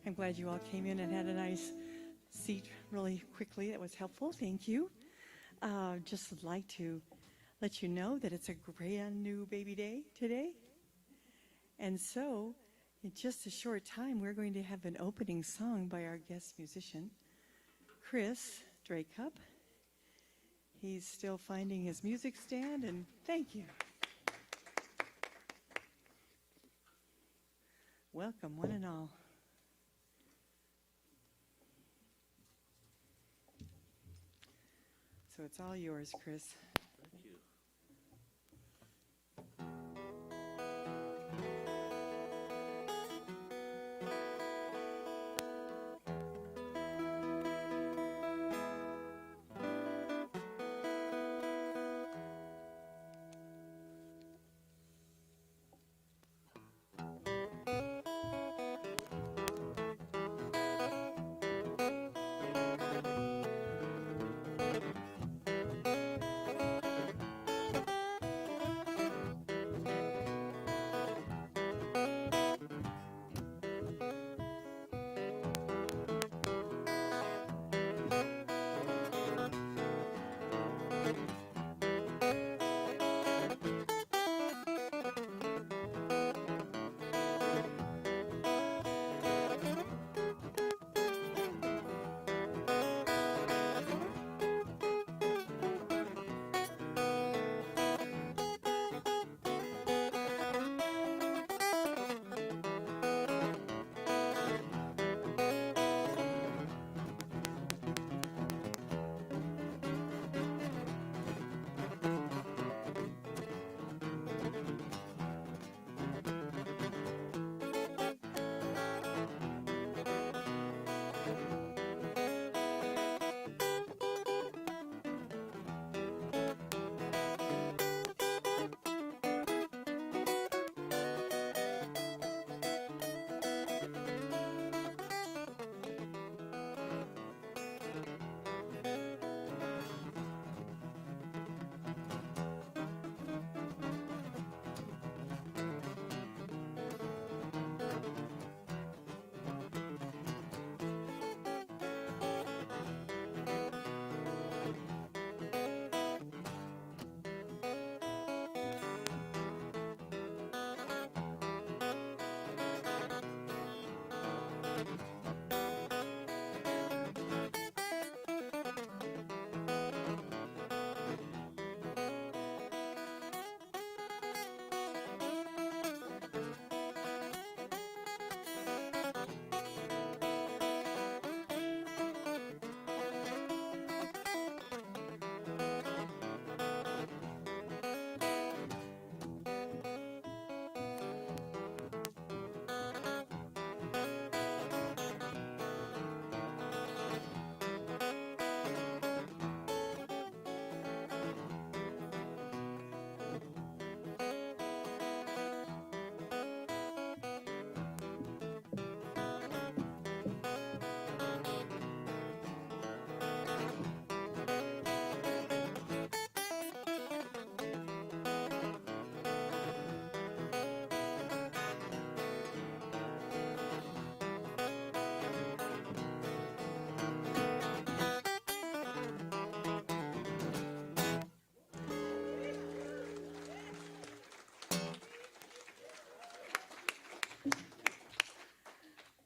I'm glad you all came in and had a nice seat really quickly. That was helpful. Thank you. Just would like to let you know that it's a brand new baby day today. And so, in just a short time, we're going to have an opening song by our guest musician, Chris Dracup. He's still finding his music stand, and thank you. Welcome, one and all. So it's all yours, Chris. Thank you.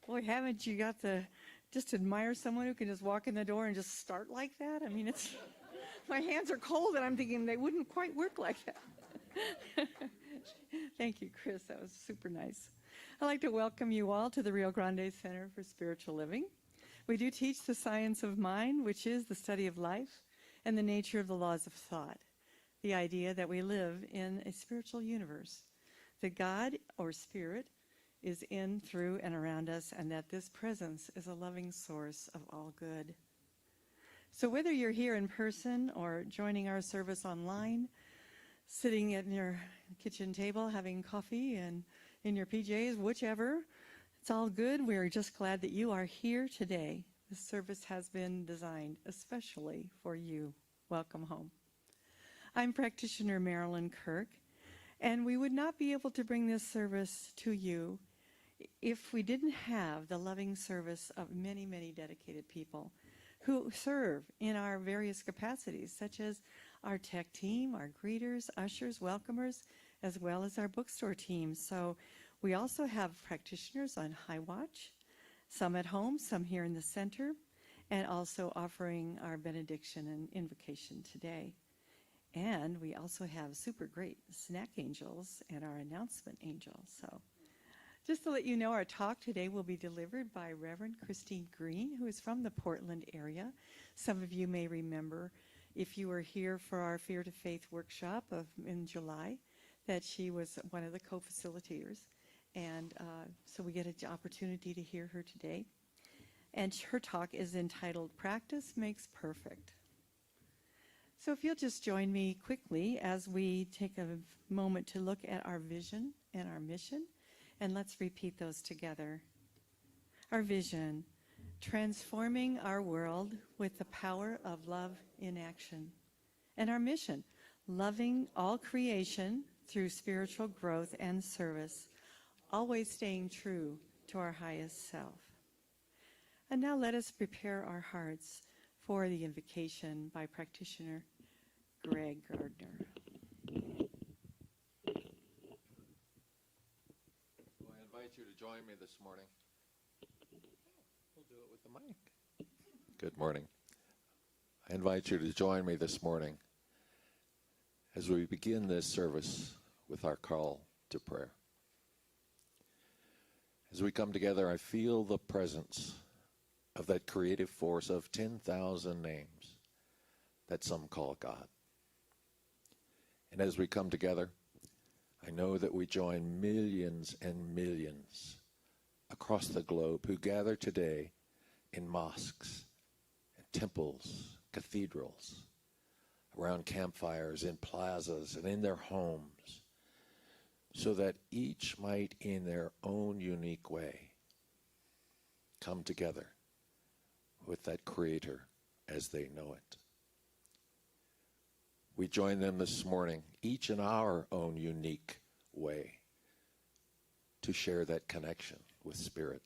Boy, haven't you got to just admire someone who can just walk in the door and just start like that? I mean, it's my hands are cold, and I'm thinking they wouldn't quite work like that. Thank you, Chris. That was super nice. I'd like to welcome you all to the Rio Grande Center for Spiritual Living. We do teach the science of mind, which is the study of life and the nature of the laws of thought, the idea that we live in a spiritual universe, that God or spirit is in, through, and around us, and that this presence is a loving source of all good. So whether you're here in person or joining our service online, sitting at your kitchen table having coffee and in your PJs, whichever, it's all good. We're just glad that you are here today. This service has been designed especially for you. Welcome home. I'm practitioner Marilyn Kirk, and we would not be able to bring this service to you if we didn't have the loving service of many, many dedicated people who serve in our various capacities, such as our tech team, our greeters, ushers, welcomers, as well as our bookstore team. So we also have practitioners on High Watch, some at home, some here in the center, and also offering our benediction and invocation today. And we also have super great snack angels and our announcement angel. So just to let you know, our talk today will be delivered by Reverend Christine Green, who is from the Portland area. Some of you may remember, if you were here for our Fear to Faith workshop in July, that she was one of the co-facilitators. And so we get an opportunity to hear her today. And her talk is entitled, Practice Makes Perfect. So if you'll just join me quickly as we take a moment to look at our vision and our mission. And let's repeat those together. Our vision, transforming our world with the power of love in action. And our mission, loving all creation through spiritual growth and service, always staying true to our highest self. And now let us prepare our hearts for the invocation by practitioner Greg Gardner. I invite you to join me this morning. We'll do it with the mic. Good morning. I invite you to join me this morning as we begin this service with our call to prayer. As we come together, I feel the presence of that creative force of 10,000 names that some call God. And as we come together, I know that we join millions and millions across the globe who gather today in mosques and temples, cathedrals, around campfires, in plazas, and in their homes, so that each might, in their own unique way, come together with that Creator as they know it. We join them this morning, each in our own unique way, to share that connection with Spirit.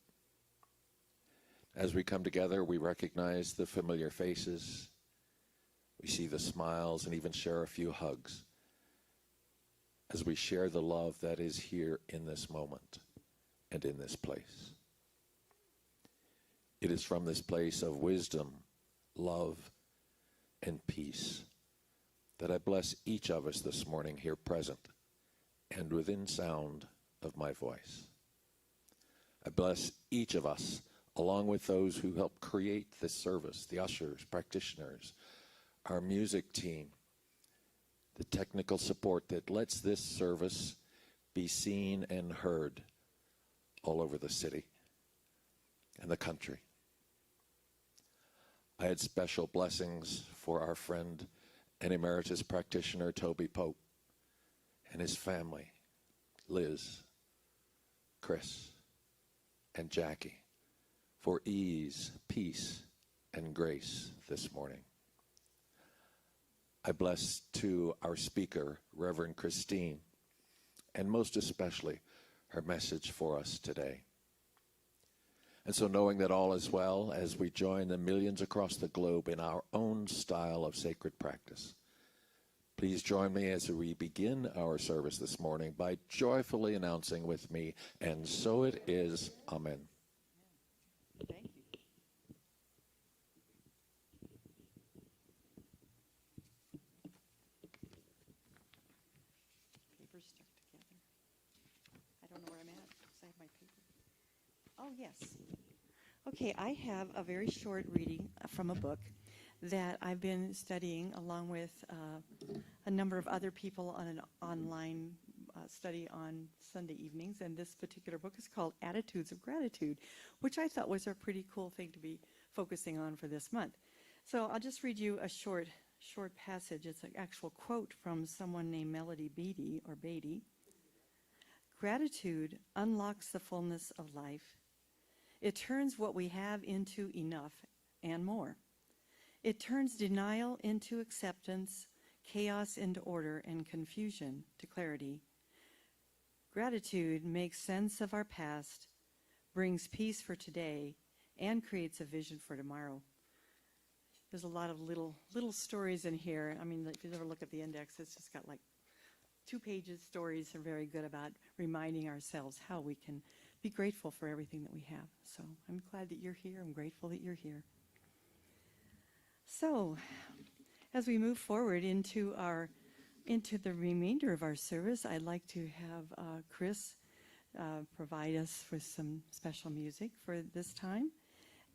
As we come together, we recognize the familiar faces, we see the smiles, and even share a few hugs as we share the love that is here in this moment and in this place. It is from this place of wisdom, love, and peace that I bless each of us this morning here present and within sound of my voice. I bless each of us along with those who help create this service, the ushers, practitioners, our music team, the technical support that lets this service be seen and heard all over the city and the country. I had special blessings for our friend and emeritus practitioner Toby Pope and his family, Liz, Chris, and Jackie, for ease, peace, and grace this morning. I bless to our speaker, Reverend Christine, and most especially her message for us today. And so knowing that all is well, as we join the millions across the globe in our own style of sacred practice, please join me as we begin our service this morning by joyfully announcing with me, and so it is, Amen. Thank you. Papers stuck together. I don't know where I'm at because I have my paper. Oh, yes. Okay, I have a very short reading from a book that I've been studying along with a number of other people on an online study on Sunday evenings. And this particular book is called Attitudes of Gratitude, which I thought was a pretty cool thing to be focusing on for this month. So I'll just read you a short passage. It's an actual quote from someone named Melody Beatty. Gratitude unlocks the fullness of life. It turns what we have into enough and more. It turns denial into acceptance, chaos into order, and confusion to clarity. Gratitude makes sense of our past, brings peace for today and creates a vision for tomorrow. There's a lot of little stories in here. I mean, if you ever look at the index, it's just got like 2 pages. Stories are very good about reminding ourselves how we can be grateful for everything that we have. So I'm glad that you're here. I'm grateful that you're here. So as we move forward into the remainder of our service, I'd like to have Chris provide us with some special music for this time.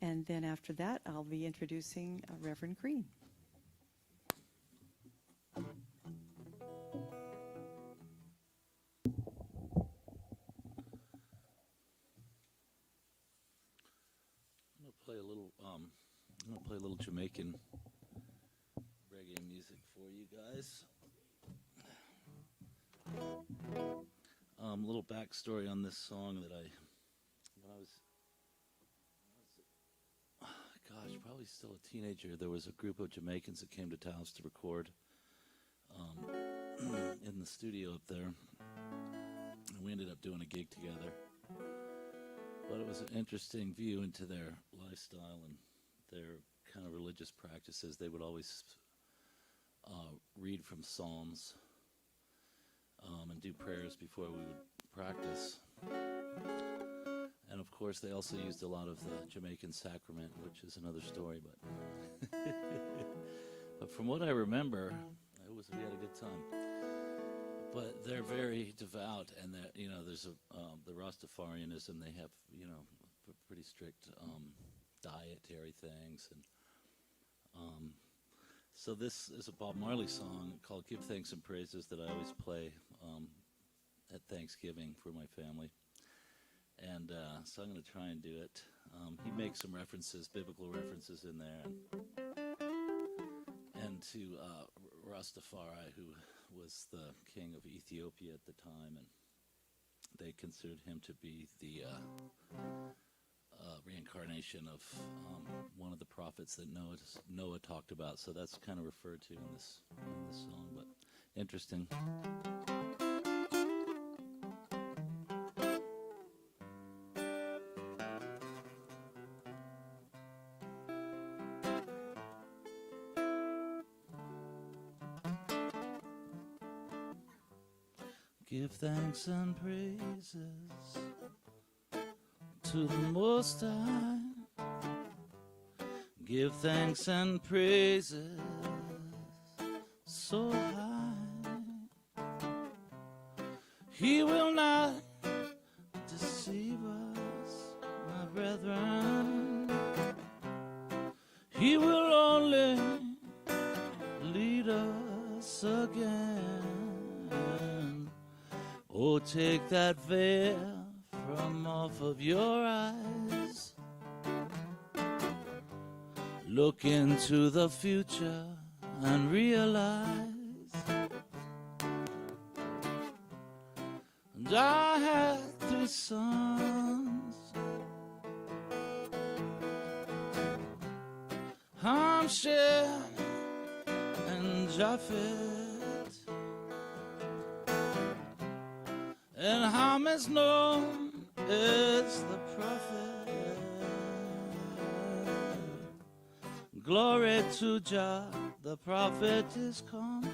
And then after that, I'll be introducing Reverend Green. I'm gonna play a little Jamaican reggae music for you guys. A little backstory on this song that when I was probably still a teenager, there was a group of Jamaicans that came to Taos to record in the studio up there, and we ended up doing a gig together. But it was an interesting view into their lifestyle and their kind of religious practices. They would always read from Psalms and do prayers before we would practice. And of course, they also used a lot of the Jamaican sacrament, which is another story. But but from what I remember, we had a good time. But they're very devout, and that there's the Rastafarianism. They have pretty strict dietary things, and so this is a Bob Marley song called "Give Thanks and Praises" that I always play at Thanksgiving for my family. And so I'm going to try and do it. He makes some references, biblical references in there, and to Rastafari, who was the king of Ethiopia at the time, and they considered him to be the reincarnation of one of the prophets that Noah talked about. So that's kind of referred to in this song, but interesting. Give thanks and praises to the Most High. Give thanks and praises so high. He will not deceive us, my brethren. He will only lead us again. Oh, take that veil from off of your eyes. Look into the future and realize. And I had 3 sons. Ham, Shem, and Japheth. And Ham is known as the prophet. Glory to Jah, the prophet is come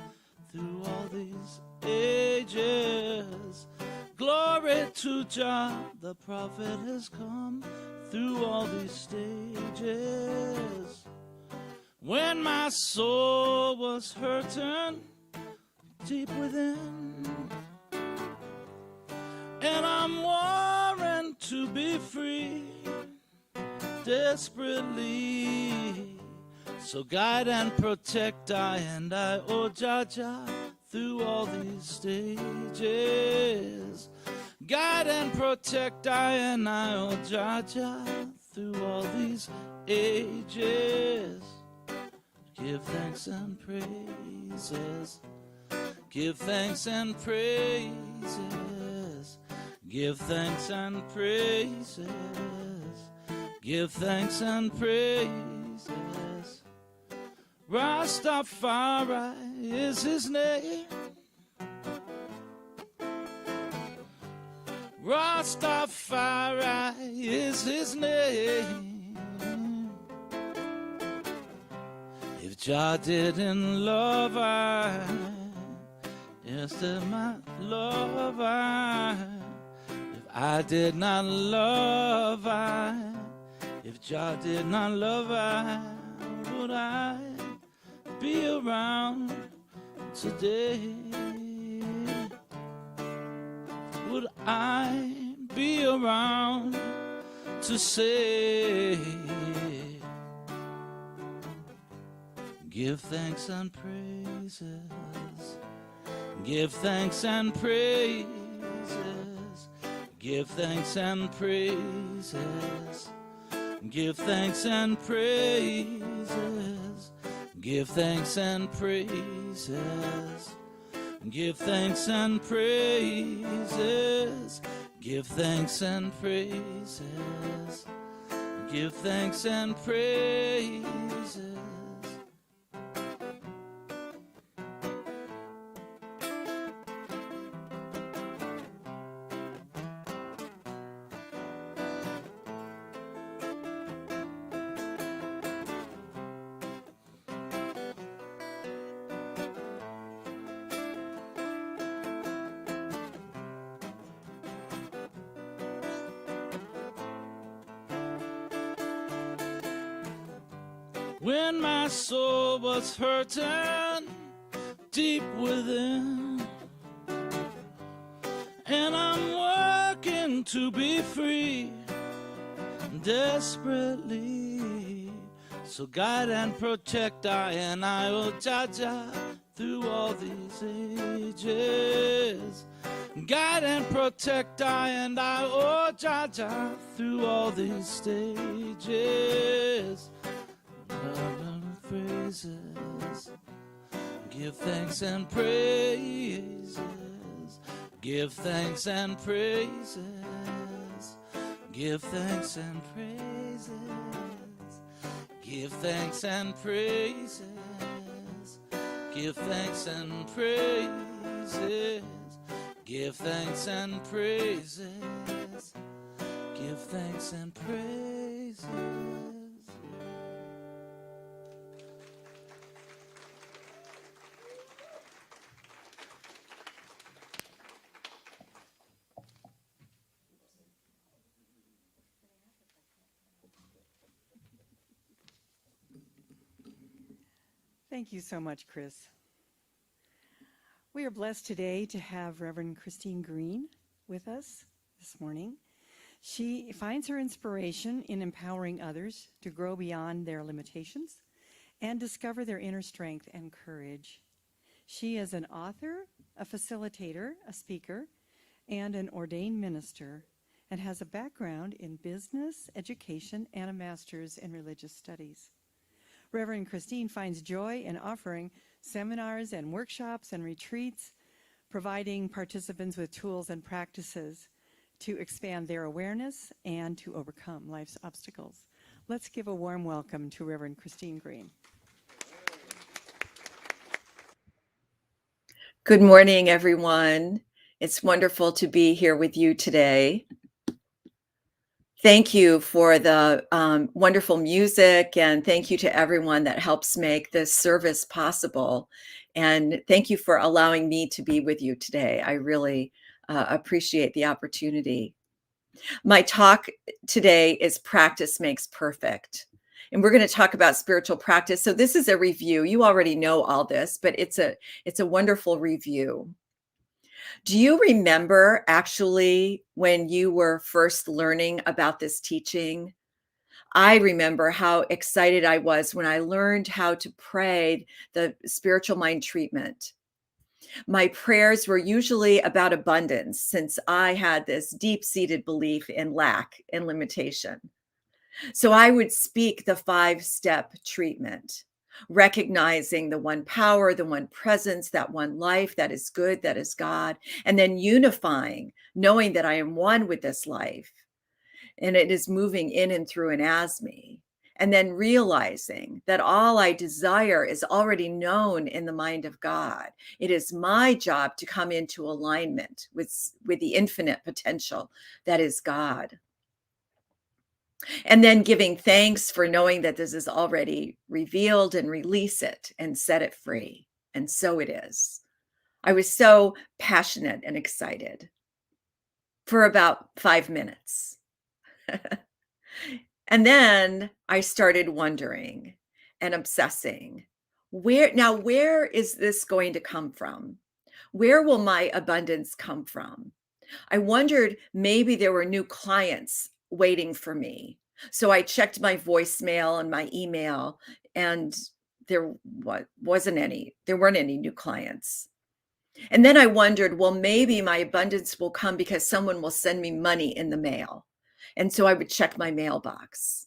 through all these ages. Glory to Jah, the prophet has come through all these stages. When my soul was hurting deep within, and I'm warring to be free desperately. So guide and protect I and I, oh Jah Jah, through all these stages. Guide and protect I and I, oh Jah Jah, through all these ages. Give thanks and praises. Give thanks and praises. Give thanks and praises. Give thanks and praises. Rastafari is his name. Rastafari is his name. If Jah didn't love I, yes, that my love I. If I did not love I, if Jah did not love I, would I be around today? Would I be around to say, give thanks and praises, give thanks and praises, give thanks and praises, give thanks and praises, give thanks and praises, give thanks and praises, give thanks and praises, give thanks and praises. When my soul was hurting deep within, and I'm working to be free desperately. So guide and protect I and I, oh Jah Jah, through all these ages. Guide and protect I and I, oh Jah Jah, through all these stages. Phrases, give thanks and praises, give thanks and praises, give thanks and praises, give thanks and praises, give thanks and praises, give thanks and praises, give thanks and praises. Thank you so much, Chris. We are blessed today to have Reverend Christine Green with us this morning. She finds her inspiration in empowering others to grow beyond their limitations and discover their inner strength and courage. She is an author, a facilitator, a speaker, and an ordained minister, and has a background in business, education, and a master's in religious studies. Reverend Christine finds joy in offering seminars and workshops and retreats, providing participants with tools and practices to expand their awareness and to overcome life's obstacles. Let's give a warm welcome to Reverend Christine Green. Good morning, everyone. It's wonderful to be here with you today. Thank you for the wonderful music, and thank you to everyone that helps make this service possible. And thank you for allowing me to be with you today. I really appreciate the opportunity. My talk today is Practice Makes Perfect. And we're going to talk about spiritual practice. So this is a review. You already know all this, but it's a wonderful review. Do you remember actually when you were first learning about this teaching? I remember how excited I was when I learned how to pray the spiritual mind treatment. My prayers were usually about abundance, since I had this deep-seated belief in lack and limitation. So I would speak the 5-step treatment, recognizing the one power, the one presence, that one life that is good, that is God, and then unifying, knowing that I am one with this life and it is moving in and through and as me. And then realizing that all I desire is already known in the mind of God. It is my job to come into alignment with the infinite potential that is God. And then giving thanks for knowing that this is already revealed, and release it and set it free. And so it is. I was so passionate and excited for about 5 minutes. And then I started wondering and obsessing. Where is this going to come from? Where will my abundance come from? I wondered maybe there were new clients waiting for me. So I checked my voicemail and my email, and there wasn't any. There weren't any new clients. And then I wondered, well, maybe my abundance will come because someone will send me money in the mail. And so I would check my mailbox.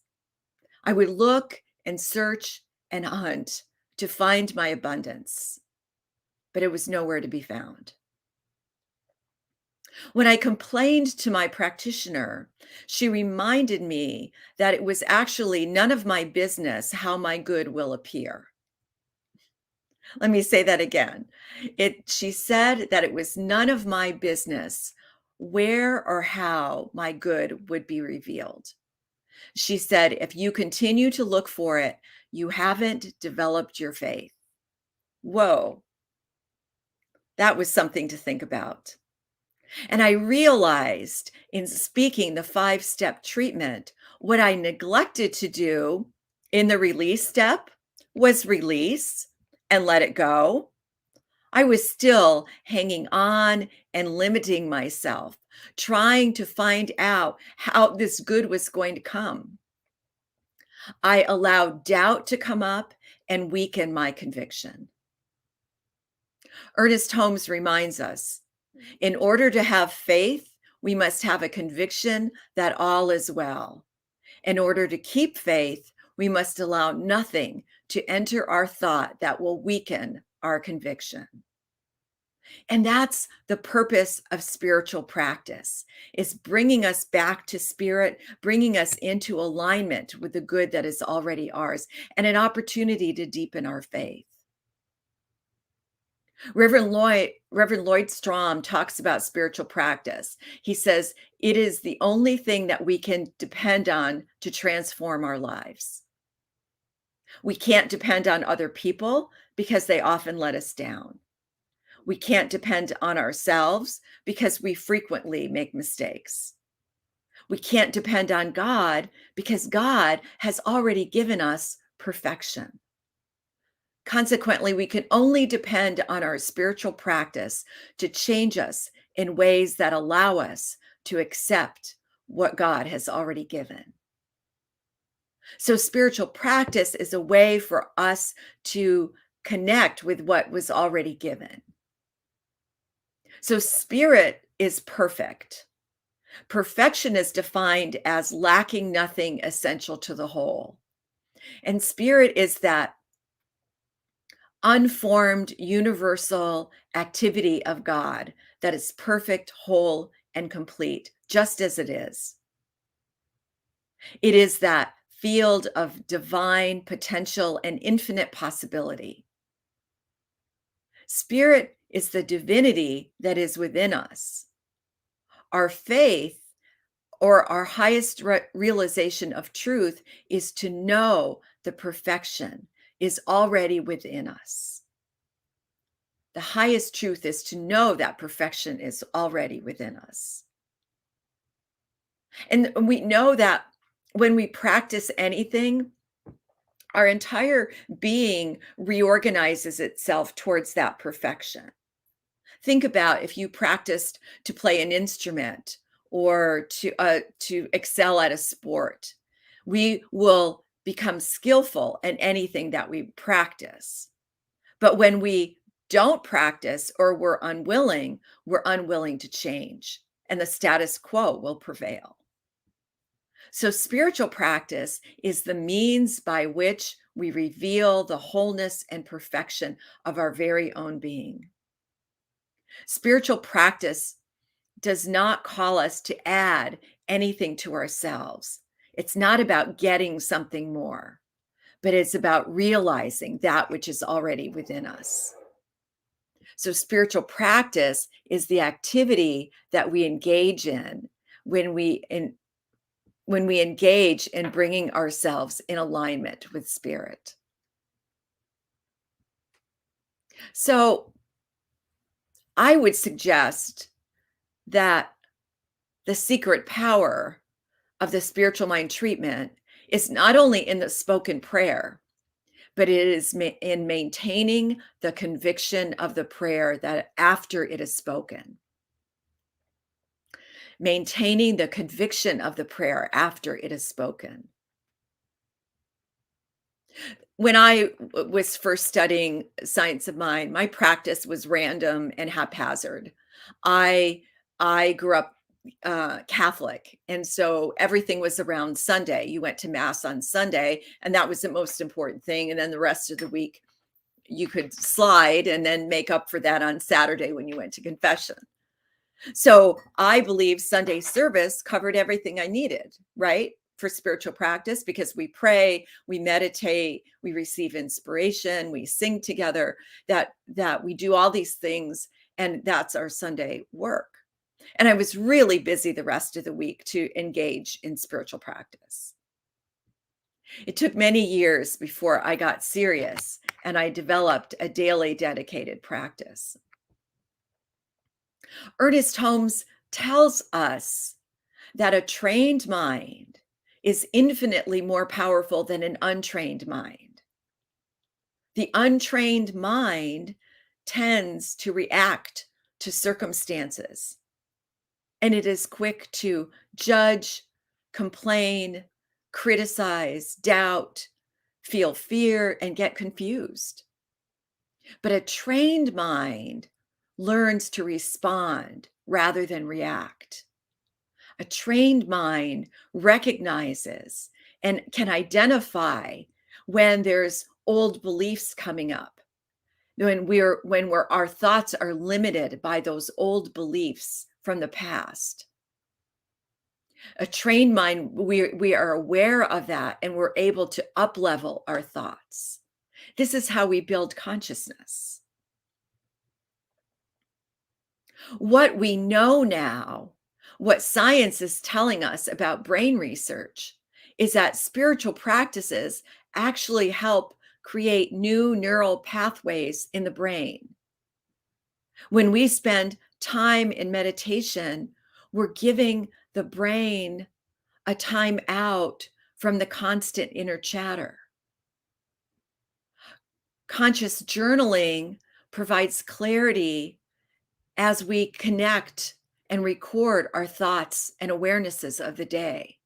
I would look and search and hunt to find my abundance, but it was nowhere to be found. When I complained to my practitioner, she reminded me that it was actually none of my business how my good will appear. Let me say that again. She said that it was none of my business where or how my good would be revealed. She said, if you continue to look for it, you haven't developed your faith. Whoa, that was something to think about. And I realized in speaking the 5-step treatment, what I neglected to do in the release step was release and let it go. I was still hanging on and limiting myself, trying to find out how this good was going to come. I allowed doubt to come up and weaken my conviction. Ernest Holmes reminds us, in order to have faith, we must have a conviction that all is well. In order to keep faith, we must allow nothing to enter our thought that will weaken our conviction. And that's the purpose of spiritual practice, is bringing us back to spirit, bringing us into alignment with the good that is already ours, and an opportunity to deepen our faith. Reverend Lloyd Strom talks about spiritual practice. He says, it is the only thing that we can depend on to transform our lives. We can't depend on other people because they often let us down. We can't depend on ourselves because we frequently make mistakes. We can't depend on God because God has already given us perfection. Consequently, we can only depend on our spiritual practice to change us in ways that allow us to accept what God has already given. So spiritual practice is a way for us to connect with what was already given. So spirit is perfect. Perfection is defined as lacking nothing essential to the whole. And spirit is that unformed, universal activity of God that is perfect, whole, and complete, just as it is. It is that field of divine potential and infinite possibility. Spirit is the divinity that is within us. Our faith, or our highest realization of truth, is to know the perfection is already within us. The highest truth is to know that perfection is already within us. And we know that when we practice anything, our entire being reorganizes itself towards that perfection. Think about if you practiced to play an instrument or to excel at a sport. We will become skillful in anything that we practice. But when we don't practice or we're unwilling to change, and the status quo will prevail. So spiritual practice is the means by which we reveal the wholeness and perfection of our very own being. Spiritual practice does not call us to add anything to ourselves. It's not about getting something more, but it's about realizing that which is already within us. So spiritual practice is the activity that we engage in when we when we engage in bringing ourselves in alignment with spirit. So I would suggest that the secret power of the spiritual mind treatment is not only in the spoken prayer, but it is in maintaining the conviction of the prayer that after it is spoken. Maintaining the conviction of the prayer after it is spoken. When I was first studying science of mind, my practice was random and haphazard. I grew up Catholic, and so everything was around Sunday. You went to mass on Sunday, and that was the most important thing. And then the rest of the week, you could slide and then make up for that on Saturday when you went to confession. So I believe Sunday service covered everything I needed, right? For spiritual practice, because we pray, we meditate, we receive inspiration, we sing together, that we do all these things, and that's our Sunday work. And I was really busy the rest of the week to engage in spiritual practice. It took many years before I got serious and I developed a daily dedicated practice. Ernest Holmes tells us that a trained mind is infinitely more powerful than an untrained mind. The untrained mind tends to react to circumstances, and it is quick to judge, complain, criticize, doubt, feel fear, and get confused. But a trained mind learns to respond rather than react. A trained mind recognizes and can identify when there's old beliefs coming up, when our thoughts are limited by those old beliefs from the past. A trained mind, we are aware of that, and we're able to up-level our thoughts. This is how we build consciousness. What we know now, what science is telling us about brain research, is that spiritual practices actually help create new neural pathways in the brain. When we spend time in meditation, we're giving the brain a time out from the constant inner chatter. Conscious journaling provides clarity as we connect and record our thoughts and awarenesses of the day.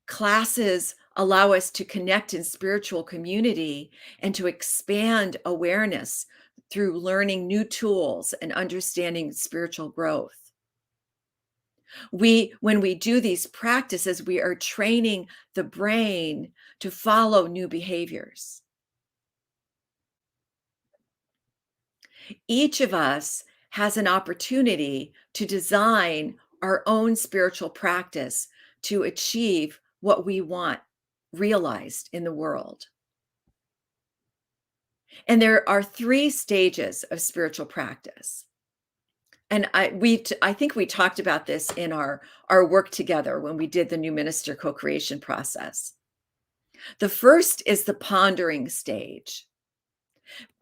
Classes allow us to connect in spiritual community and to expand awareness through learning new tools and understanding spiritual growth. When we do these practices, we are training the brain to follow new behaviors. Each of us has an opportunity to design our own spiritual practice to achieve what we want realized in the world. And there are 3 stages of spiritual practice. And I think we talked about this in our work together when we did the new minister co-creation process. The first is the pondering stage.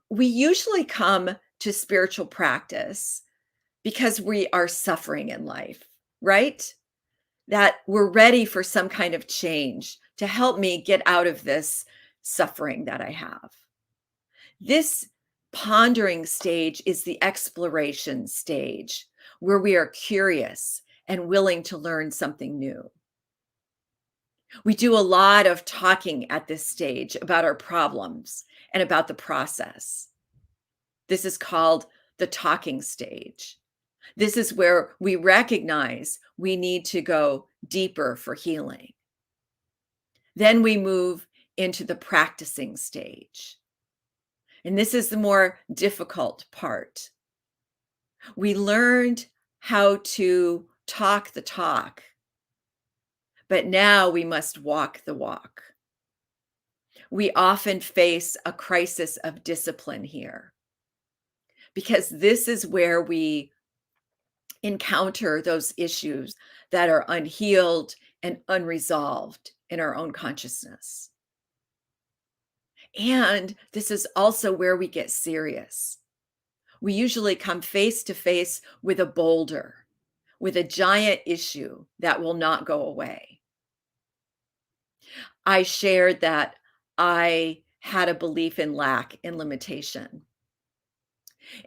We usually come to spiritual practice because we are suffering in life, right? That we're ready for some kind of change to help me get out of this suffering that I have. This pondering stage is the exploration stage, where we are curious and willing to learn something new. We do a lot of talking at this stage about our problems and about the process. This is called the talking stage. This is where we recognize we need to go deeper for healing. Then we move into the practicing stage. And this is the more difficult part. We learned how to talk the talk, but now we must walk the walk. We often face a crisis of discipline here, because this is where we encounter those issues that are unhealed and unresolved in our own consciousness. And this is also where we get serious. We usually come face to face with a boulder, with a giant issue that will not go away. I shared that I had a belief in lack and limitation.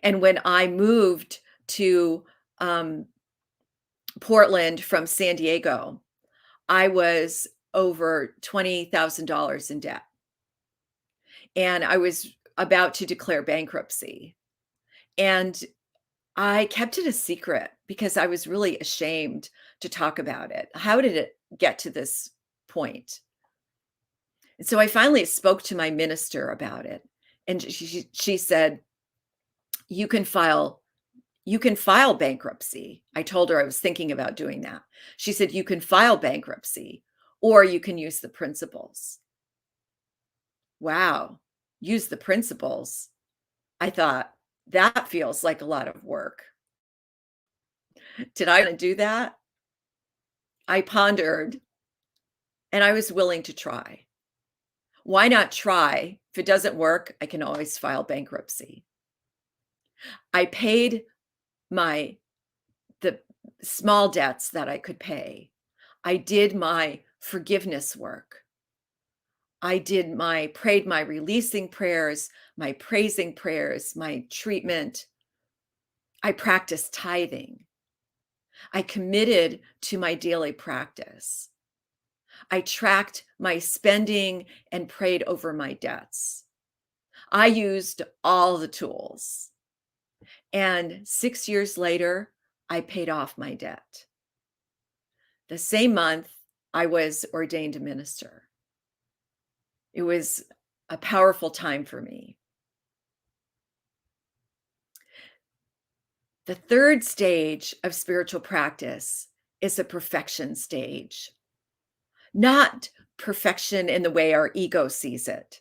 And when I moved to Portland from San Diego, I was over $20,000 in debt. And I was about to declare bankruptcy. And I kept it a secret because I was really ashamed to talk about it. How did it get to this point? And so I finally spoke to my minister about it. And she said, you can file bankruptcy. I told her I was thinking about doing that. She said, you can file bankruptcy or you can use the principles. Wow, use the principles. I thought, that feels like a lot of work. Did I do that? I pondered and I was willing to try. Why not try? If it doesn't work, I can always file bankruptcy. I paid the small debts that I could pay. I did my forgiveness work. I prayed my releasing prayers, my praising prayers, my treatment. I practiced tithing. I committed to my daily practice. I tracked my spending and prayed over my debts. I used all the tools. And 6 years later, I paid off my debt. The same month, I was ordained a minister. It was a powerful time for me. The third stage of spiritual practice is a perfection stage. Not perfection in the way our ego sees it,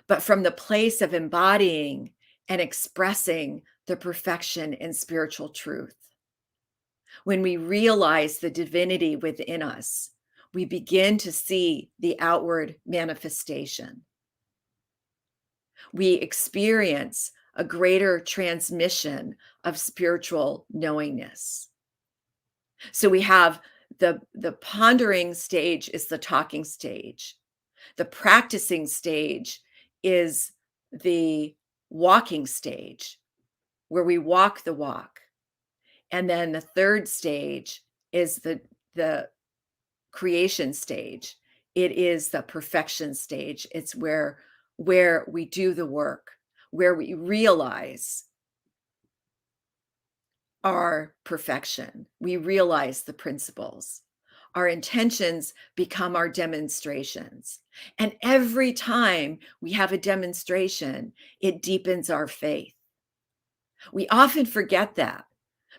but from the place of embodying and expressing the perfection in spiritual truth. When we realize the divinity within us, we begin to see the outward manifestation. We experience a greater transmission of spiritual knowingness. So we have the pondering stage is the talking stage. The practicing stage is the walking stage, where we walk the walk. And then the third stage is the creation stage. It is the perfection stage. It's where we do the work, where we realize our perfection. We realize the principles. Our intentions become our demonstrations. And every time we have a demonstration, it deepens our faith. We often forget that.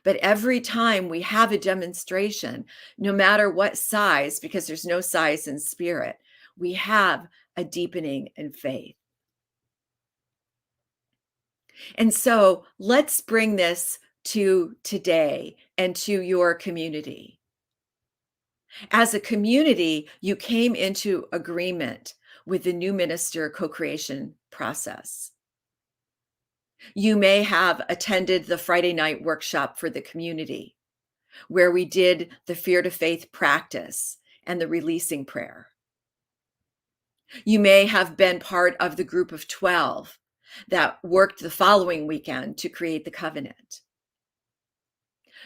But every time we have a demonstration, no matter what size, because there's no size in spirit, we have a deepening in faith. And so let's bring this to today and to your community. As a community, you came into agreement with the new minister co-creation process. You may have attended the Friday night workshop for the community, where we did the fear to faith practice and the releasing prayer. You may have been part of the group of 12 that worked the following weekend to create the covenant.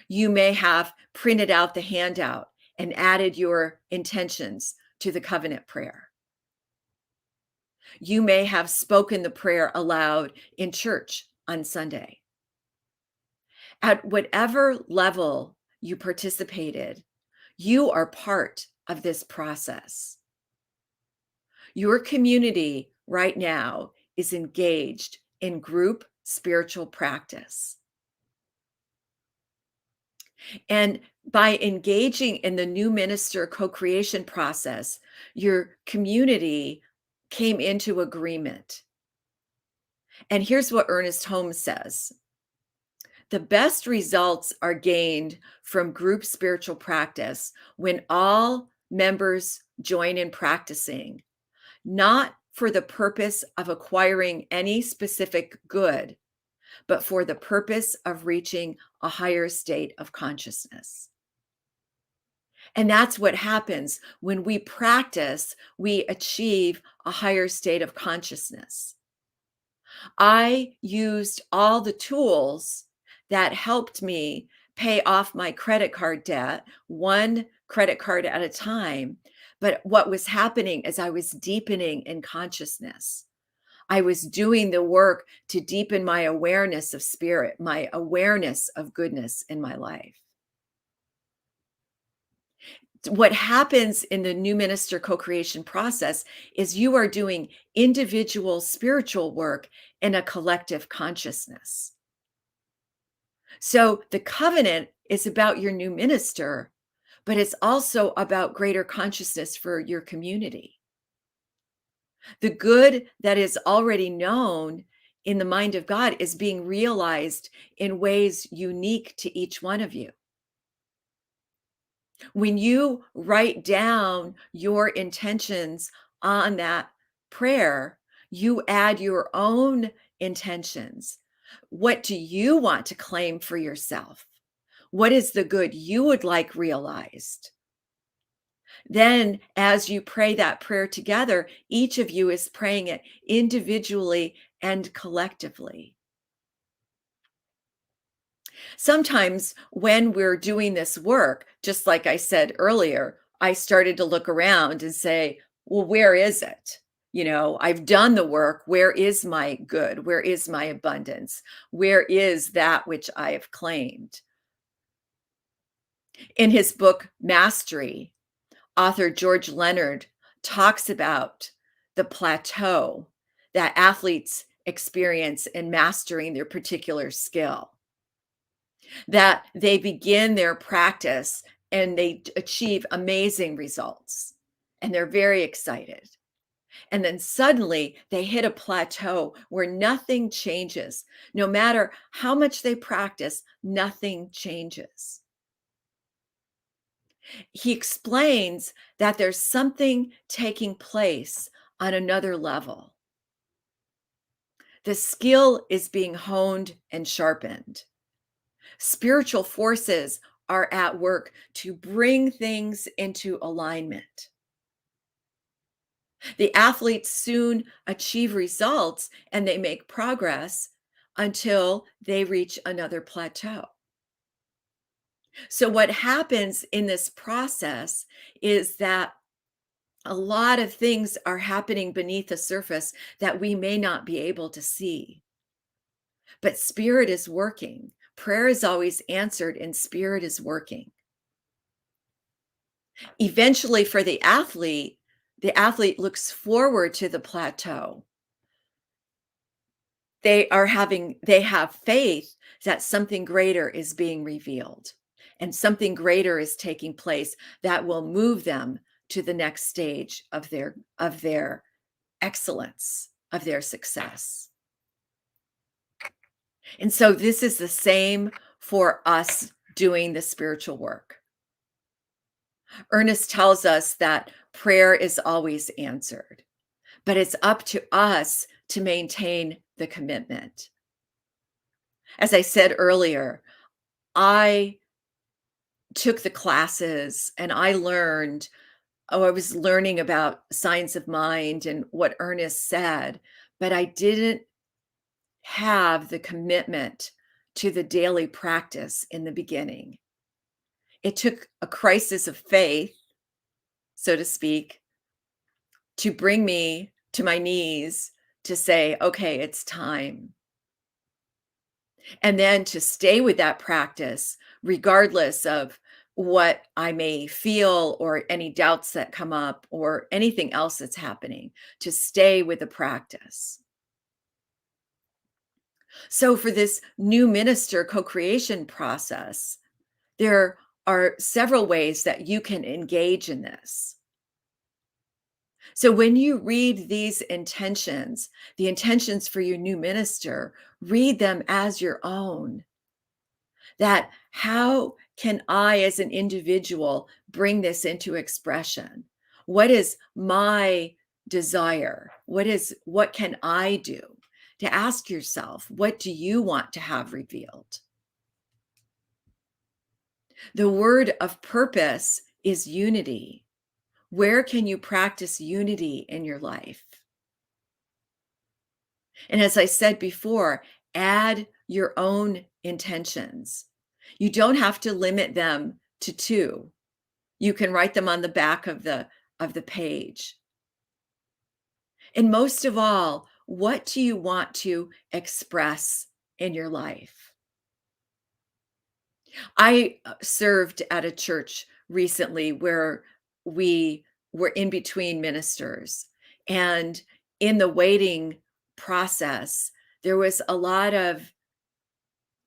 You may have printed out the handout and added your intentions to the covenant prayer. You may have spoken the prayer aloud in church on Sunday. At whatever level you participated, you are part of this process. Your community right now is engaged in group spiritual practice. And by engaging in the new minister co-creation process, your community came into agreement. And here's what Ernest Holmes says. The best results are gained from group spiritual practice when all members join in practicing, not for the purpose of acquiring any specific good, but for the purpose of reaching a higher state of consciousness. And that's what happens when we practice, we achieve a higher state of consciousness. I used all the tools that helped me pay off my credit card debt, one credit card at a time. But what was happening is I was deepening in consciousness. I was doing the work to deepen my awareness of spirit, my awareness of goodness in my life. What happens in the new minister co-creation process is you are doing individual spiritual work in a collective consciousness. So the covenant is about your new minister, but it's also about greater consciousness for your community. The good that is already known in the mind of God is being realized in ways unique to each one of you. When you write down your intentions on that prayer, you add your own intentions. What do you want to claim for yourself? What is the good you would like realized? Then, as you pray that prayer together, each of you is praying it individually and collectively. Sometimes when we're doing this work, just like I said earlier, I started to look around and say, well, where is it? You know, I've done the work. Where is my good? Where is my abundance? Where is that which I have claimed? In his book, Mastery, author George Leonard talks about the plateau that athletes experience in mastering their particular skill, that they begin their practice and they achieve amazing results and they're very excited. And then suddenly they hit a plateau where nothing changes. No matter how much they practice, nothing changes. He explains that there's something taking place on another level. The skill is being honed and sharpened. Spiritual forces are at work to bring things into alignment. The athletes soon achieve results and they make progress until they reach another plateau. So what happens in this process is that a lot of things are happening beneath the surface that we may not be able to see. But spirit is working. Prayer is always answered and spirit is working. Eventually for the athlete looks forward to the plateau. They have faith that something greater is being revealed and something greater is taking place that will move them to the next stage of their excellence, of their success. And so this is the same for us doing the spiritual work. Ernest tells us that prayer is always answered, but it's up to us to maintain the commitment. As I said earlier, I took the classes and I was learning about science of mind and what Ernest said, but I didn't have the commitment to the daily practice in the beginning. It took a crisis of faith, so to speak, to bring me to my knees to say, okay, it's time. And then to stay with that practice, regardless of what I may feel or any doubts that come up or anything else that's happening, to stay with the practice. So for this new minister co-creation process, there are several ways that you can engage in this. So when you read these intentions, the intentions for your new minister, read them as your own. that how can I as an individual bring this into expression? What is my desire? What can I do? To ask yourself, what do you want to have revealed? The word of purpose is unity. Where can you practice unity in your life? And as I said before, add your own intentions. You don't have to limit them to 2. You can write them on the back of the page. And most of all, what do you want to express in your life? I served at a church recently where we were in between ministers. And in the waiting process, there was a lot of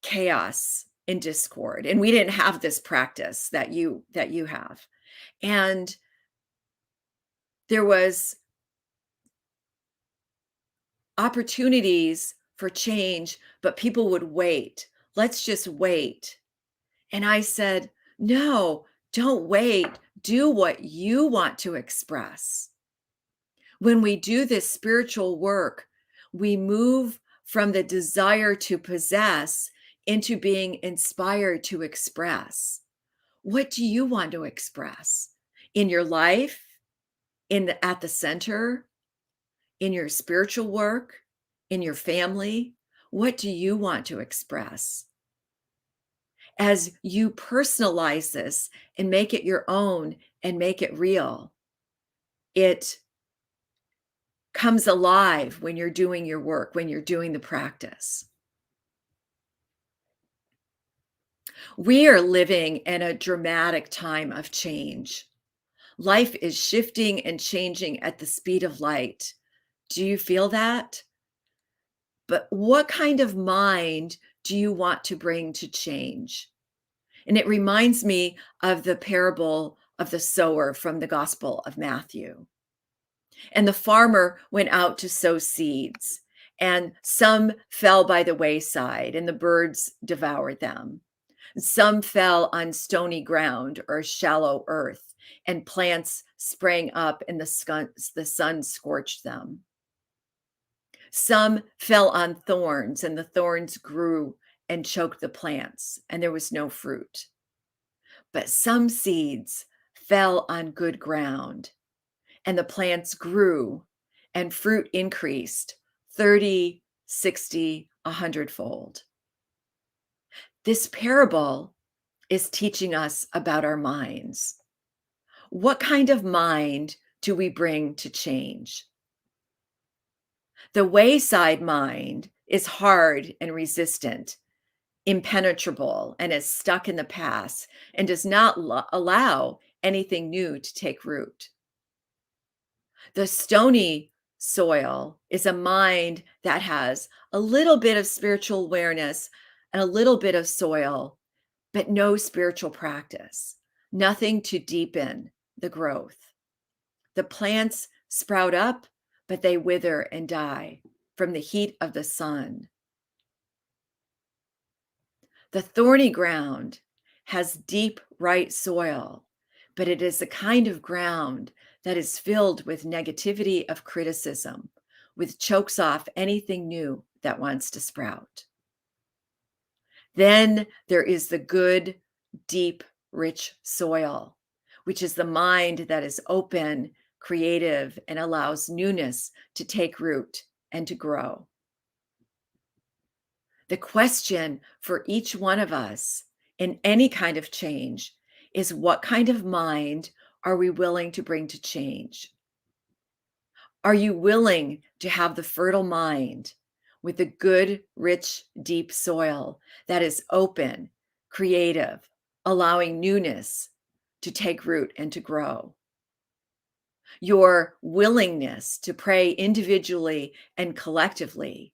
chaos and discord. And we didn't have this practice that you have. And there was opportunities for change, but people would wait. Let's just wait. And I said, no, don't wait. Do what you want to express. When we do this spiritual work, we move from the desire to possess into being inspired to express. What do you want to express in your life, at the center, in your spiritual work, in your family? What do you want to express? As you personalize this and make it your own and make it real, it comes alive when you're doing your work, when you're doing the practice. We are living in a dramatic time of change. Life is shifting and changing at the speed of light. Do you feel that? But what kind of mind do you want to bring to change? And it reminds me of the parable of the sower from the Gospel of Matthew. And the farmer went out to sow seeds, and some fell by the wayside, and the birds devoured them. Some fell on stony ground or shallow earth, and plants sprang up, and the sun scorched them. Some fell on thorns, and the thorns grew and choked the plants, and there was no fruit. But some seeds fell on good ground, and the plants grew, and fruit increased 30, 60, 100-fold. This parable is teaching us about our minds. What kind of mind do we bring to change? The wayside mind is hard and resistant, impenetrable, and is stuck in the past and does not allow anything new to take root. The stony soil is a mind that has a little bit of spiritual awareness and a little bit of soil, but no spiritual practice, nothing to deepen the growth. The plants sprout up, but they wither and die from the heat of the sun. The thorny ground has deep, right soil, but it is the kind of ground that is filled with negativity of criticism, which chokes off anything new that wants to sprout. Then there is the good, deep, rich soil, which is the mind that is open, creative, and allows newness to take root and to grow. The question for each one of us in any kind of change is, what kind of mind are we willing to bring to change? Are you willing to have the fertile mind with the good, rich, deep soil that is open, creative, allowing newness to take root and to grow? Your willingness to pray individually and collectively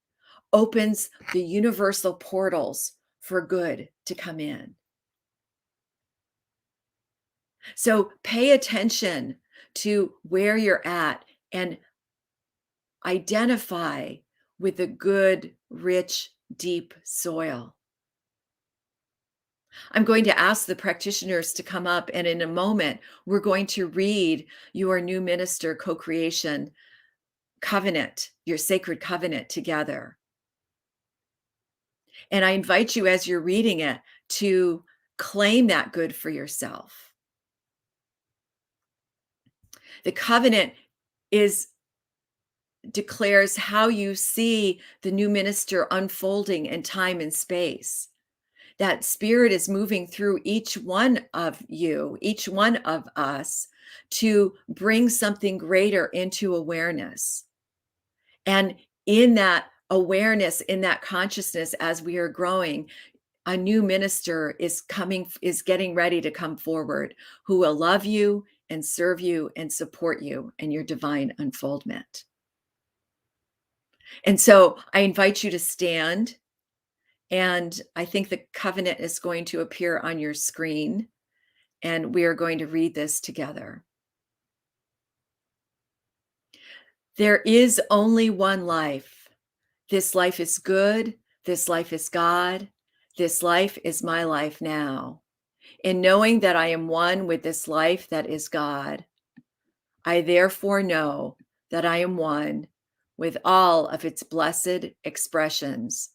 opens the universal portals for good to come in. So pay attention to where you're at and identify with the good, rich, deep soil. I'm going to ask the practitioners to come up, and in a moment, we're going to read your new minister co-creation covenant, your sacred covenant together. And I invite you, as you're reading it, to claim that good for yourself. The covenant declares how you see the new minister unfolding in time and space. That spirit is moving through each one of you, each one of us, to bring something greater into awareness. And in that awareness, in that consciousness, as we are growing, a new minister is getting ready to come forward, who will love you and serve you and support you in your divine unfoldment. And so I invite you to stand, and I think the covenant is going to appear on your screen, and we are going to read this together. There is only one life. This life is good. This life is God. This life is my life now. In knowing that I am one with this life that is God, I therefore know that I am one with all of its blessed expressions,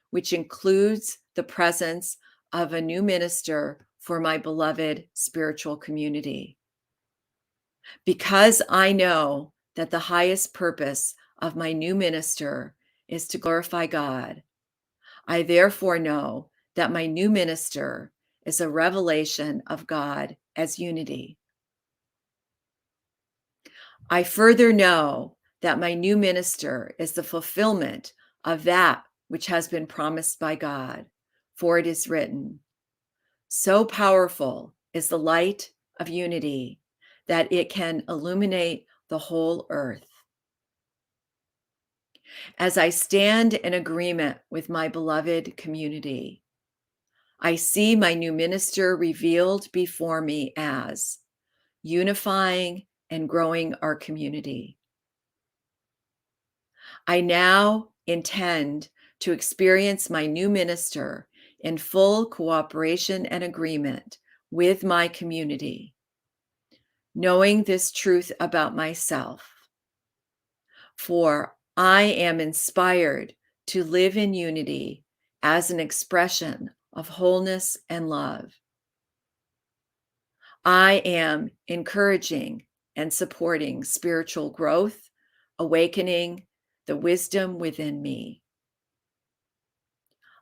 which includes the presence of a new minister for my beloved spiritual community. Because I know that the highest purpose of my new minister is to glorify God, I therefore know that my new minister is a revelation of God as unity. I further know that my new minister is the fulfillment of that which has been promised by God, for it is written, "So powerful is the light of unity that it can illuminate the whole earth." As I stand in agreement with my beloved community, I see my new minister revealed before me as unifying and growing our community. I now intend to experience my new minister in full cooperation and agreement with my community, knowing this truth about myself. For I am inspired to live in unity as an expression of wholeness and love. I am encouraging and supporting spiritual growth, awakening the wisdom within me.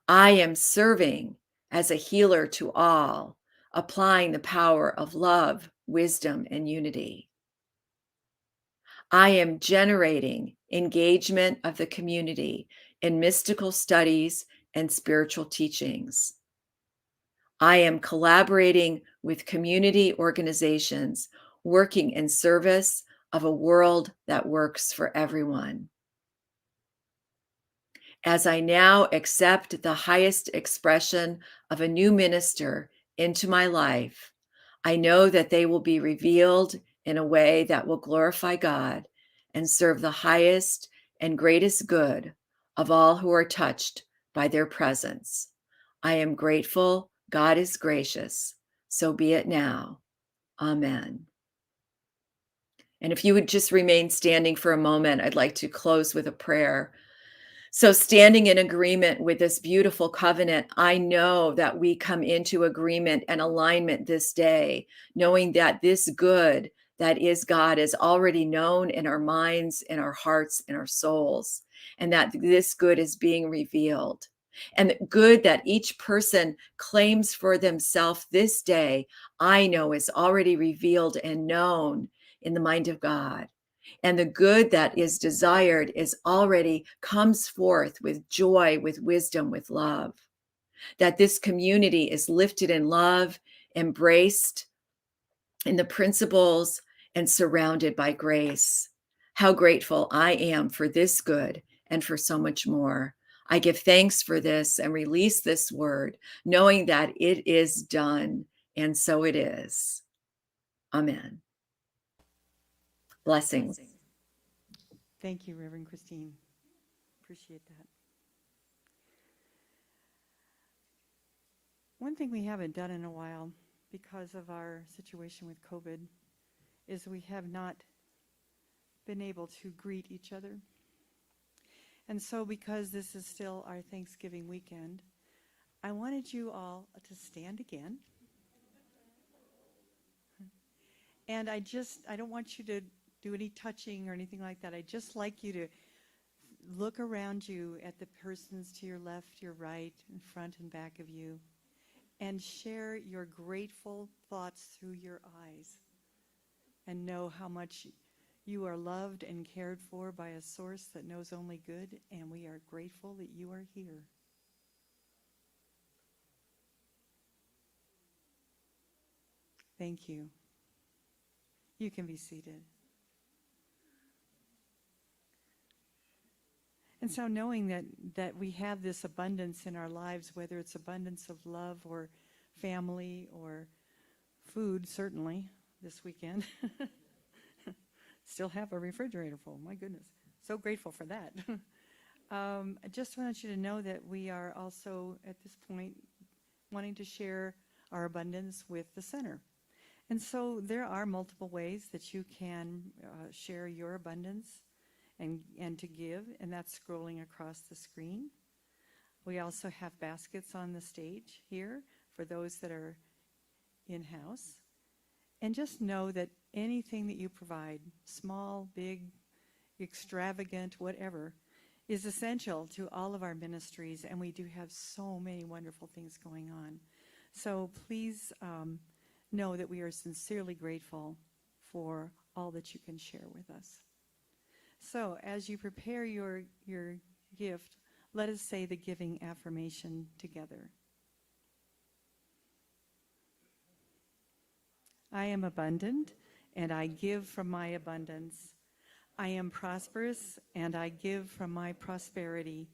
I am serving as a healer to all, applying the power of love, wisdom, and unity. I am generating engagement of the community in mystical studies and spiritual teachings. I am collaborating with community organizations working in service of a world that works for everyone. As I now accept the highest expression of a new minister into my life, I know that they will be revealed in a way that will glorify God and serve the highest and greatest good of all who are touched by their presence. I am grateful. God is gracious. So be it now. Amen. And if you would just remain standing for a moment, I'd like to close with a prayer. So, standing in agreement with this beautiful covenant, I know that we come into agreement and alignment this day, knowing that this good that is God is already known in our minds, in our hearts, in our souls, and that this good is being revealed. And the good that each person claims for themselves this day, I know is already revealed and known in the mind of God. And the good that is desired is already comes forth with joy, with wisdom, with love. That this community is lifted in love, embraced in the principles, and surrounded by grace. How grateful I am for this good and for so much more. I give thanks for this and release this word, knowing that it is done, and so it is. Amen. Blessings. Thank you, Reverend Christine. Appreciate that. One thing we haven't done in a while because of our situation with COVID is we have not been able to greet each other. And so because this is still our Thanksgiving weekend, I wanted you all to stand again. And I don't want you to do any touching or anything like that. I'd just like you to look around you at the persons to your left, your right, in front and back of you, and share your grateful thoughts through your eyes. And know how much you are loved and cared for by a source that knows only good, and we are grateful that you are here. Thank you. You can be seated. And so knowing that we have this abundance in our lives, whether it's abundance of love or family or food, certainly this weekend. Still have a refrigerator full, my goodness. So grateful for that. I just want you to know that we are also at this point wanting to share our abundance with the center. And so there are multiple ways that you can share your abundance and to give, and that's scrolling across the screen. We also have baskets on the stage here for those that are in-house. And just know that anything that you provide, small, big, extravagant, whatever, is essential to all of our ministries, and we do have so many wonderful things going on. So please know that we are sincerely grateful for all that you can share with us. So as you prepare your gift, let us say the giving affirmation together. I am abundant, and I give from my abundance. I am prosperous, and I give from my prosperity.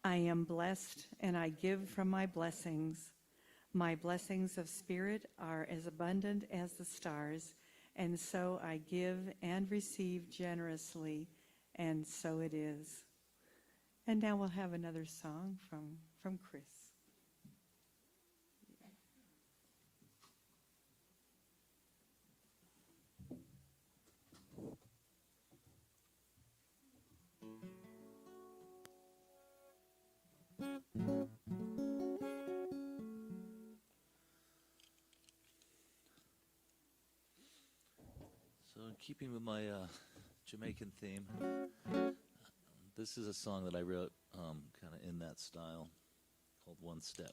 I am blessed, and I give from my blessings. My blessings of spirit are as abundant as the stars, and so I give and receive generously, and so it is. And now we'll have another song from Chris. So in keeping with my Jamaican theme, this is a song that I wrote kind of in that style called One Step.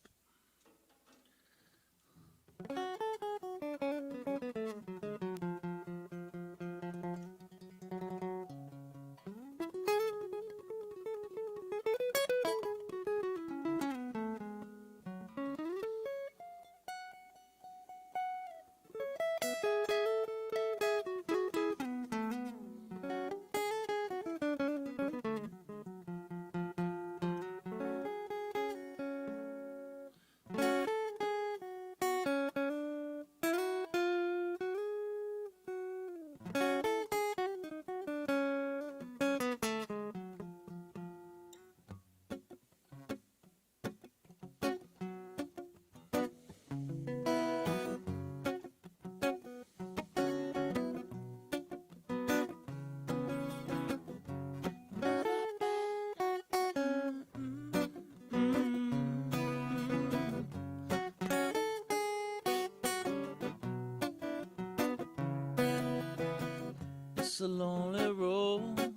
It's a lonely road,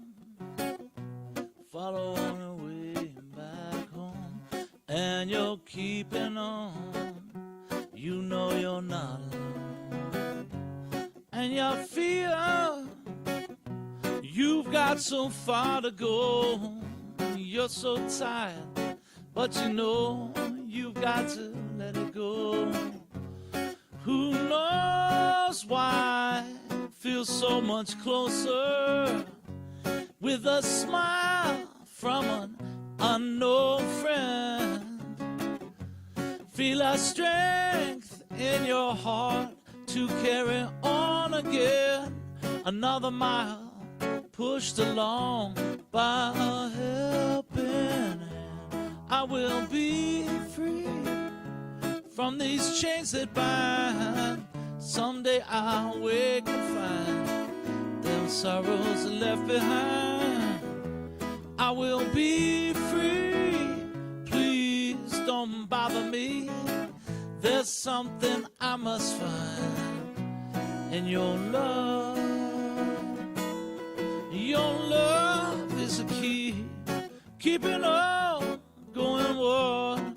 follow on your way back home, and you're keeping on, you know you're not alone, and you feel you've got so far to go, you're so tired, but you know you've got to let it go. Who knows why? Feels so much closer with a smile from an unknown friend. Feel a strength in your heart to carry on again. Another mile pushed along by a helping hand. I will be free from these chains that bind. Someday I'll wake and find them sorrows are left behind. I will be free, please don't bother me. There's something I must find in your love. Your love is a key, keeping on going one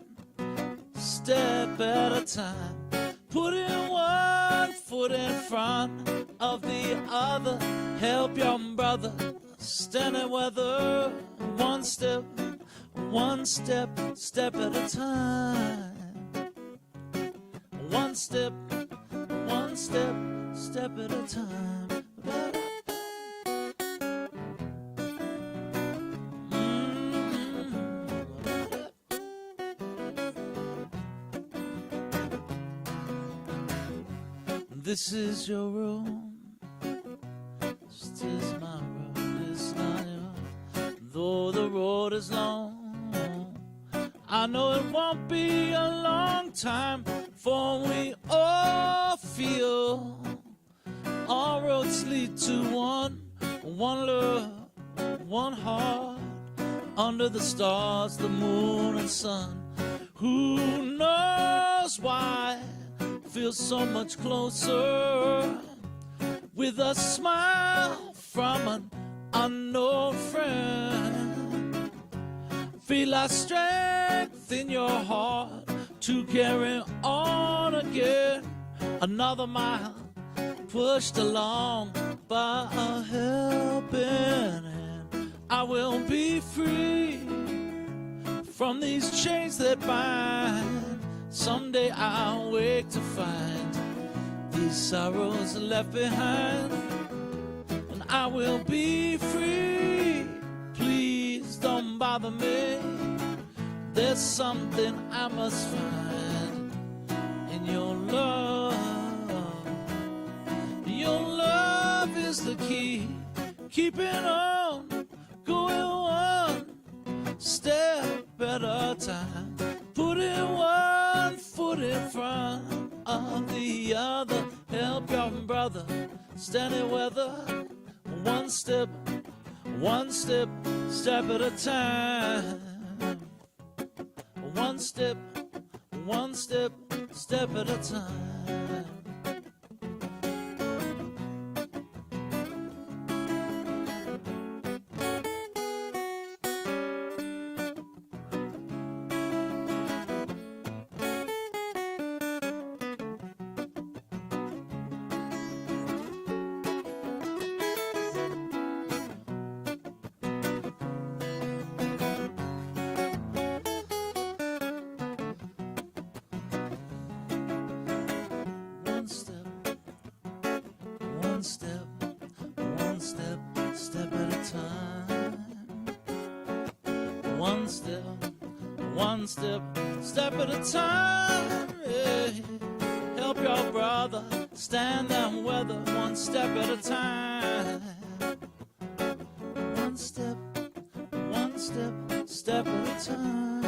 step at a time. Putting one foot in front of the other. Help your brother stand and weather. One step, step at a time. One step, step at a time. This is your room, this is my room, it's not yours. Though the road is long, I know it won't be a long time, for we all feel all roads lead to one love, one heart, under the stars, the moon and sun. Who knows why? Feel so much closer with a smile from an unknown friend. Feel our strength in your heart to carry on again. Another mile pushed along by a helping hand. I will be free from these chains that bind. Someday I'll wake to find these sorrows are left behind, and I will be free. Please don't bother me. There's something I must find in your love. Your love is the key, keeping on going one step at a time. Putting one foot in front of the other. Help your brother stand in weather. One step, step at a time. One step, step at a time. Step at a time, yeah. Help your brother stand and weather. One step at a time. One step, step at a time.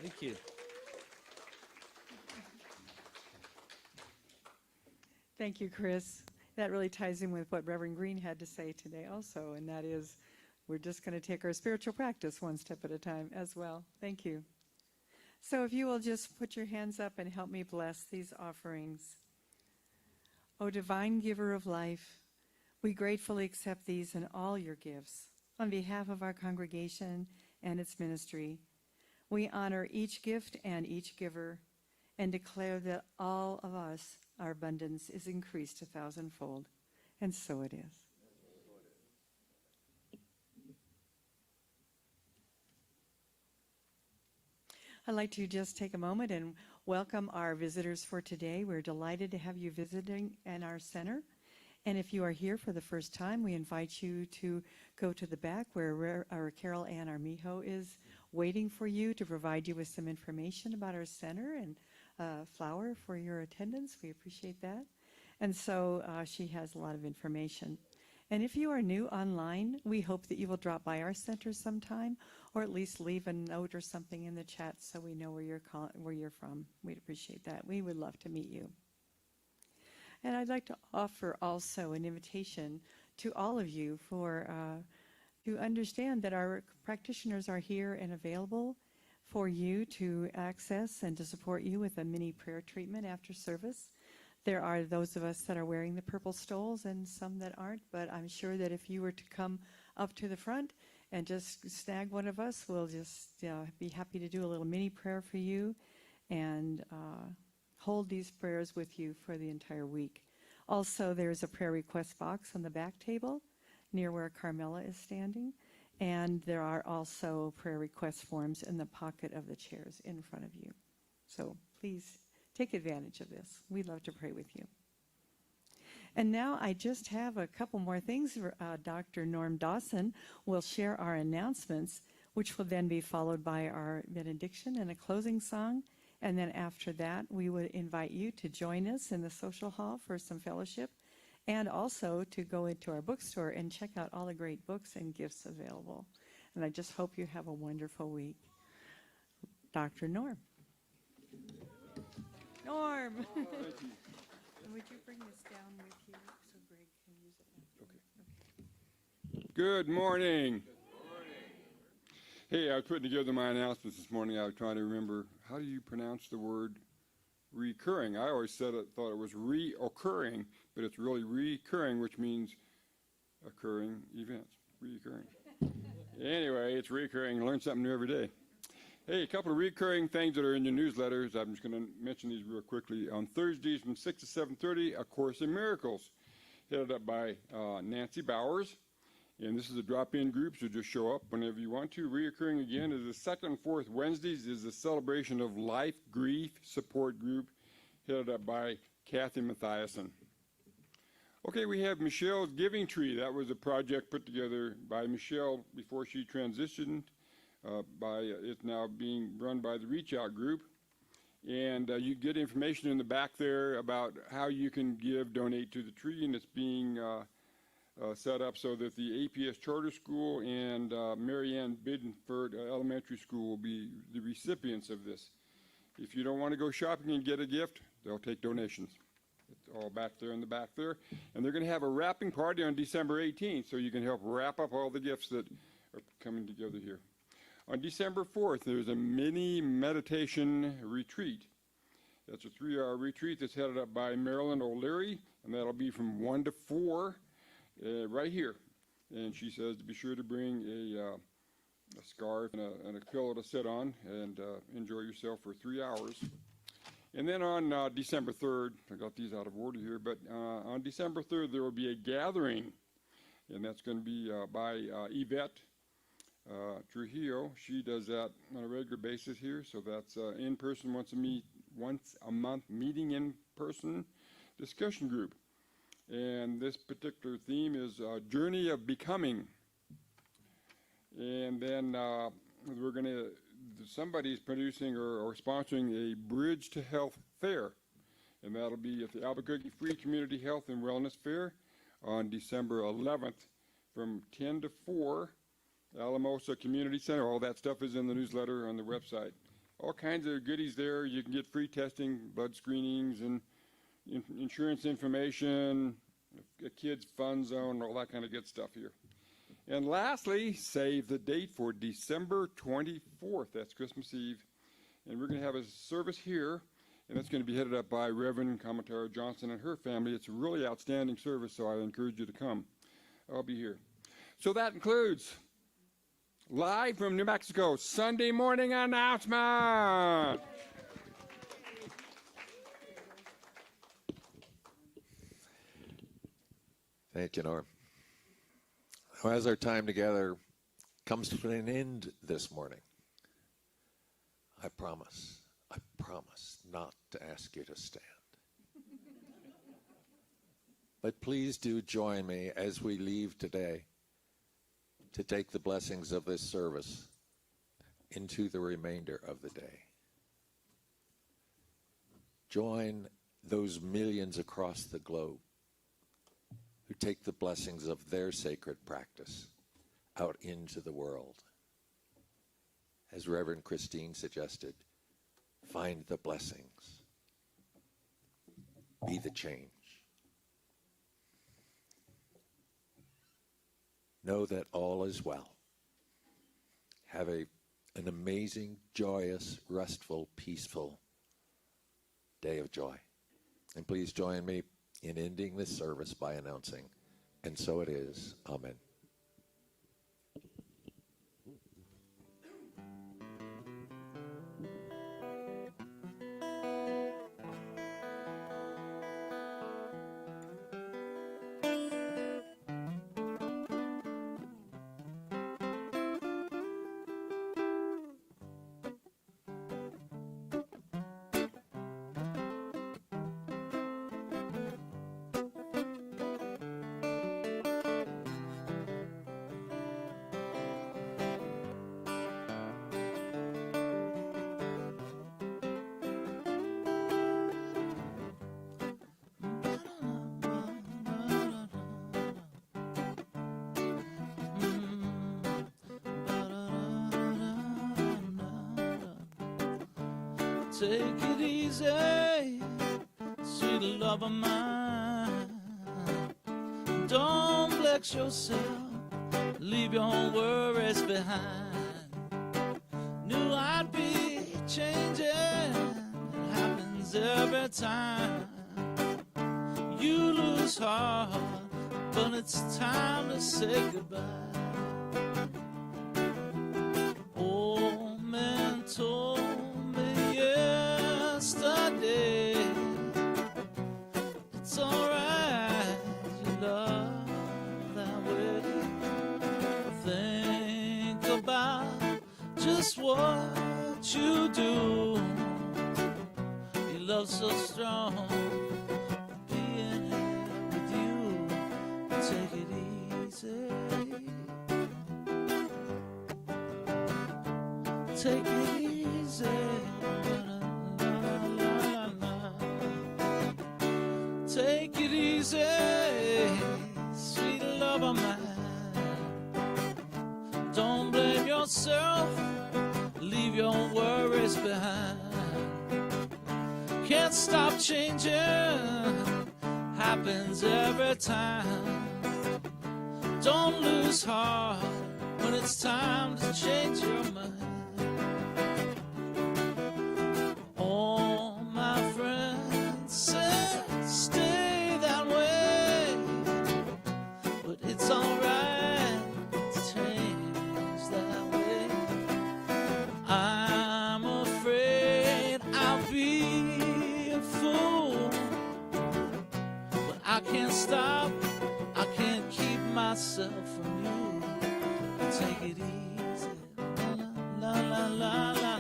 Thank you. Thank you, Chris. That really ties in with what Reverend Green had to say today also, and that is we're just going to take our spiritual practice one step at a time as well. Thank you. So if you will just put your hands up and help me bless these offerings. O divine giver of life, we gratefully accept these and all your gifts on behalf of our congregation and its ministry. We honor each gift and each giver and declare that all of us, our abundance is increased 1,000-fold. And so it is. I'd like to just take a moment and welcome our visitors for today. We're delighted to have you visiting in our center. And if you are here for the first time, we invite you to go to the back where our Carol Ann Armijo is waiting for you to provide you with some information about our center and flower for your attendance. We appreciate that. And so she has a lot of information. And if you are new online, we hope that you will drop by our center sometime, or at least leave a note or something in the chat so we know where you're from. We'd appreciate that. We would love to meet you. And I'd like to offer also an invitation to all of you to understand that our practitioners are here and available for you to access and to support you with a mini prayer treatment after service. There are those of us that are wearing the purple stoles and some that aren't, but I'm sure that if you were to come up to the front and just snag one of us, we'll just be happy to do a little mini prayer for you and hold these prayers with you for the entire week. Also, there's a prayer request box on the back table near where Carmela is standing, and there are also prayer request forms in the pocket of the chairs in front of you. So please take advantage of this. We'd love to pray with you. And now I just have a couple more things. Dr. Norm Dawson will share our announcements, which will then be followed by our benediction and a closing song. And then after that, we would invite you to join us in the social hall for some fellowship, and also to go into our bookstore and check out all the great books and gifts available. And I just hope you have a wonderful week. Dr. Norm. Norm. Would you bring this down with you so Greg can use it after? Okay. Good morning. Hey, I was putting together my announcements this morning. I was trying to remember, how do you pronounce the word recurring? I always thought it was reoccurring, but it's really recurring, which means occurring events. Recurring. Anyway, it's recurring. Learn something new every day. Hey, a couple of recurring things that are in your newsletters. I'm just going to mention these real quickly. On Thursdays from 6 to 7:30, A Course in Miracles, headed up by Nancy Bowers. And this is a drop-in group, so just show up whenever you want to. Reoccurring again is the second and fourth Wednesdays is the Celebration of Life Grief Support Group, headed up by Kathy Mathiasen. Okay, we have Michelle's Giving Tree. That was a project put together by Michelle before she transitioned. It's now being run by the Reach Out group. And you get information in the back there about how you can donate to the tree, and it's being set up so that the APS Charter School and Marianne Bidenford Elementary School will be the recipients of this. If you don't want to go shopping and get a gift, they'll take donations. It's all back there in the back there. And they're going to have a wrapping party on December 18th, so you can help wrap up all the gifts that are coming together here. On December 4th, there's a mini meditation retreat. That's a 3-hour retreat that's headed up by Marilyn O'Leary, and that'll be from 1 to 4 right here. And she says to be sure to bring a scarf and a pillow to sit on and enjoy yourself for 3 hours. And then on December 3rd, I got these out of order here, but on December 3rd, there will be a gathering, and that's going to be by Yvette Trujillo. She does that on a regular basis here, so that's in person once a month meeting in person discussion group. And this particular theme is Journey of Becoming. And then somebody's producing or sponsoring a Bridge to Health Fair, and that'll be at the Albuquerque Free Community Health and Wellness Fair on December 11th from 10 to 4. Alamosa Community Center. All that stuff is in the newsletter on the website. All kinds of goodies there. You can get free testing, blood screenings, and insurance information, a kid's fun zone, all that kind of good stuff here. And lastly, save the date for December 24th. That's Christmas Eve. And we're going to have a service here, and that's going to be headed up by Reverend Kamatara Johnson and her family. It's a really outstanding service, so I encourage you to come. I'll be here. So that includes live from New Mexico, Sunday morning announcement. Thank you, Norm. Well, as our time together comes to an end this morning, I promise not to ask you to stand. But please do join me as we leave today to take the blessings of this service into the remainder of the day. Join those millions across the globe who take the blessings of their sacred practice out into the world. As Reverend Christine suggested, find the blessings. Be the change. Know that all is well. Have an amazing, joyous, restful, peaceful day of joy. And please join me in ending this service by announcing, and so it is. Amen. Take it easy, sweet love of mine. Don't flex yourself, leave your worries behind. Knew I'd be changing, it happens every time. You lose heart, but it's time to say goodbye. Old man told me yesterday, it's alright, you love that way. Think about just what you do. Your love so strong, being here with you. Take it easy. Take it easy. Take it easy, sweet love of mine. Don't blame yourself, leave your worries behind. Can't stop changing, happens every time. Don't lose heart when it's time to change your mind. All my friends said stay that way, but it's alright to change that way. I'm afraid I'll be a fool, but I can't stop, I can't keep myself from you. Take it easy, la la la la la.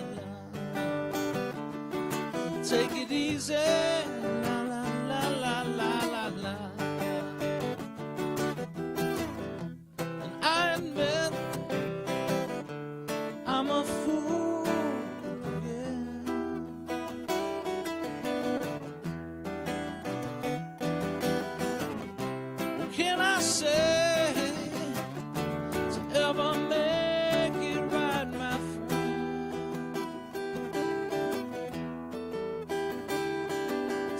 Take it easy, la la la la la la la. And I admit I'm a fool, yeah. What can I say to ever make it right, my friend?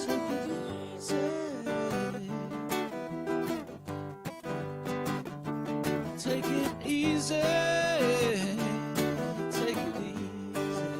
Take it easy. Take it easy. Take it easy.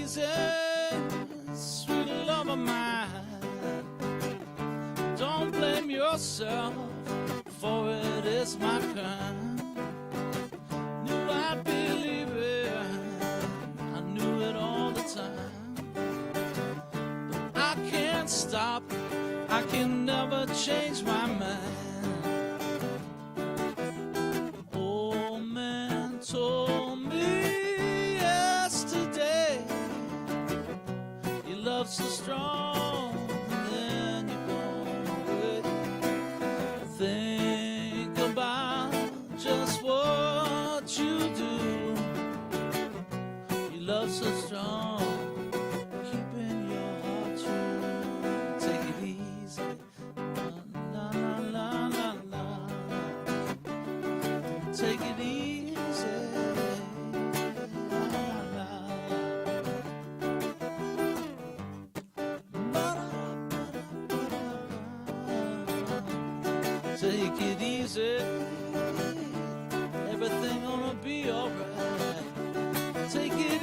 easy, sweet love of mine. Don't blame yourself, for it is my crime. Knew I'd believe it, I knew it all the time. But I can't stop, I can never change my mind. Old man told me yesterday, your love's so strong, and then you're gone away. Think about just what you do. Your love's so strong, keeping your heart true. Take it easy, la la la la la. Take it easy, la la la. Take it easy, everything gonna be alright. Take it